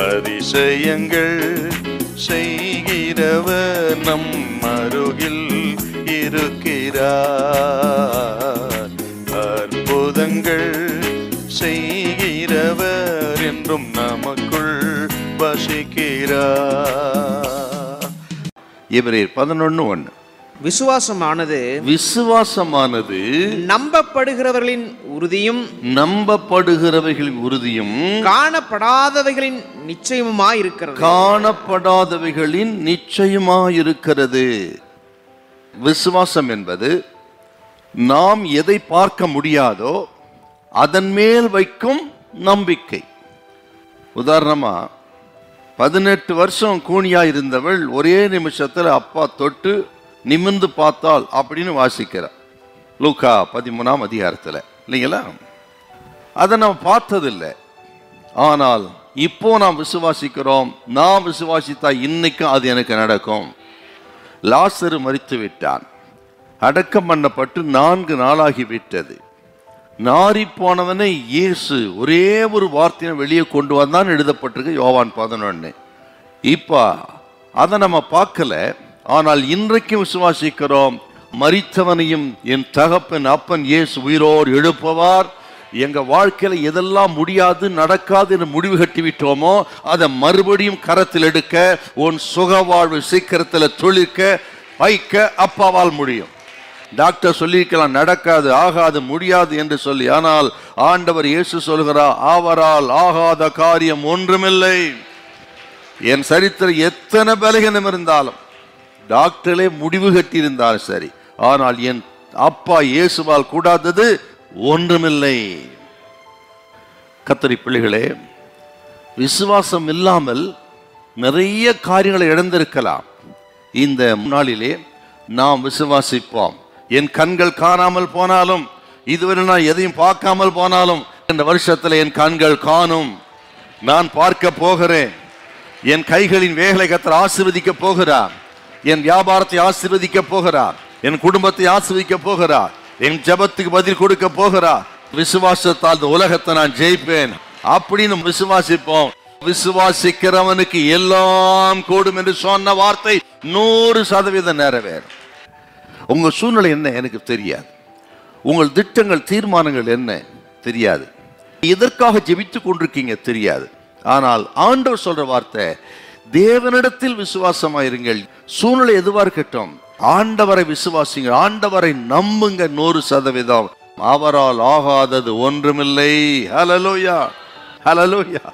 அதிசயங்கள் செய்கிறவர் நம் அருகில் இருக்கிறார். அற்புதங்கள் செய்கிறவர் என்றும் நமக்குள் வசிக்கிறார். எபிரேயர் 11:1. விசுவாசமானது நம்பப்படுகிறவர்களின் உறுதியும் காணப்படாதவைகளின் நிச்சயமாயிருக்கிறது. விசுவாசம் என்பது நாம் எதை பார்க்க முடியாதோ அதன் மேல் வைக்கும் நம்பிக்கை. உதாரணமா 18 வருஷம் கூனியா இருந்தவள் ஒரே நிமிஷத்துல அப்பா தொட்டு நிமிர்ந்து பார்த்தால் அப்படின்னு வாசிக்கிறார் லூக்கா 13ஆம் அதிகாரத்துல, இல்லைங்களா? அதை நாம் பார்த்ததில்லை, ஆனால் இப்போ நாம் விசுவாசிக்கிறோம். நான் விசுவாசித்தா இன்னைக்கும் அது எனக்கு நடக்கும். லாசரு மரித்து விட்டான், அடக்கம் பண்ணப்பட்டு 4 நாளாகி விட்டது. நாரி போனவனை இயேசு ஒரே ஒரு வார்த்தையை வெளியே கொண்டு வந்தான் எழுதப்பட்டிருக்கு யோவான் 11. இப்ப அதை நம்ம பார்க்கல, ஆனால் இன்றைக்கு விசுவாசிக்கிறோம். மரித்தவனையும் என் தகப்பன் அப்பன் இயேசு உயிரோடு எழுப்புவார். எங்க வாழ்க்கையில எதெல்லாம் முடியாது நடக்காது என்று முடிவு கட்டி விட்டோமோ அதை மறுபடியும் கரத்தில் எடுக்க, உன் சுக வாழ்வு சீக்கிரத்தில் தொழிற்க வைக்க அப்பாவால் முடியும். டாக்டர் சொல்லியிருக்கலாம் நடக்காது ஆகாது முடியாது என்று சொல்லி, ஆனால் ஆண்டவர் இயேசு சொல்கிறார், அவரால் ஆகாத காரியம் ஒன்றுமில்லை. என் சரித்திரம் எத்தனை பலகீனம் இருந்தாலும், டாக்டரே முடிவு கட்டி இருந்தாலும் சரி, ஆனால் என் அப்பா இயேசுவால் கூடாதது ஒன்றுமில்லை. கர்த்தருடைய பிள்ளைகளே, விசுவாசம் இல்லாமல் நிறைய காரியங்களை இழந்திருக்கலாம். இந்த நாளிலே நாம் விசுவாசிப்போம். என் கண்கள் காணாமல் போனாலும், இதுவரை நான் எதையும் பார்க்காமல் போனாலும், இந்த வருஷத்துல என் கண்கள் காணும். நான் பார்க்க போகிறேன். என் கைகளின் வேலை கர்த்தர் ஆசீர்வதிக்க போகிறார். என் வியாபாரத்தை ஆசீர்வதிக்க போகிறார். என் குடும்பத்தை ஆசீர்வதிக்க போகிறார். என் ஜெபத்துக்கு பதில் கொடுக்க போகிறார். விசுவாசத்தால் இந்த உலகத்தை நான் ஜெயிப்பேன் அப்படின்னு விசுவாசிப்போம். விசுவாசிக்கிறவனுக்கு எல்லாம் கூடும் என்று சொன்ன வார்த்தை 100% நிறைவேறும். உங்க சூழ்நிலை என்ன எனக்கு தெரியாது, உங்கள் திட்டங்கள் தீர்மானங்கள் என்ன தெரியாது, எதற்காக ஜெபித்துக் கொண்டிருக்கீங்க தெரியாது. ஆனால் ஆண்டவர் சொல்ற வார்த்தை, தேவனிடத்தில் விசுவாசமாயிருங்கள். சூழ்நிலை எதுவா இருக்கட்டும், ஆண்டவரை விசுவாசிங்க, ஆண்டவரை நம்புங்க 100%. அவரால் ஆகாதது ஒன்றுமில்லை. ஹல்லேலூயா, ஹல்லேலூயா.